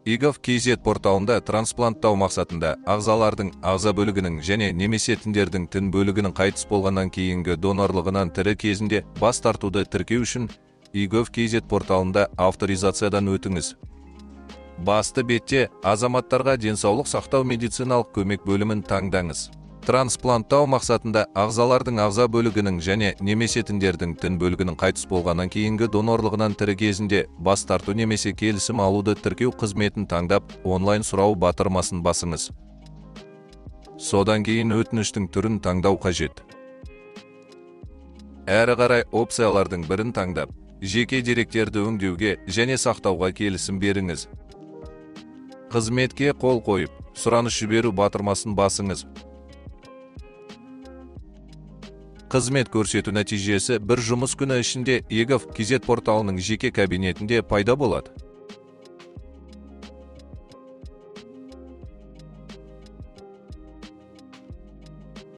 eGov.kz порталында транспланттау мақсатында ағзалардың ағза бөлігінің және немесе тіндердің тін бөлігінің қайтыс болғаннан кейінгі донорлығынан тірі кезінде бас тартуды тіркеу үшін eGov.kz порталында авторизациядан өтіңіз. Басты бетте азаматтарға денсаулық сақтау медициналық көмек бөлімін таңдаңыз. Транспланттау мақсатында ағзалардың ағза бөлігінің және немесе тіндердің тін бөлігінің қайтыс болғаннан кейінгі донорлығынан тірі кезінде бас тарту немесе келісім алуды тіркеу қызметін таңдап, онлайн сұрау батырмасын басыңыз. Содан кейін өтініштің түрін таңдау қажет. Әрі қарай опциялардың бірін таңдап, жеке деректерді өңдеуге және сақтауға келісім беріңіз. Қызметке қол қойып, сұраныс жіберу батырмасын басыңыз. Қызмет көрсету нәтижесі бір жұмыс күні ішінде eGov.kz порталының жеке кабинетінде пайда болады.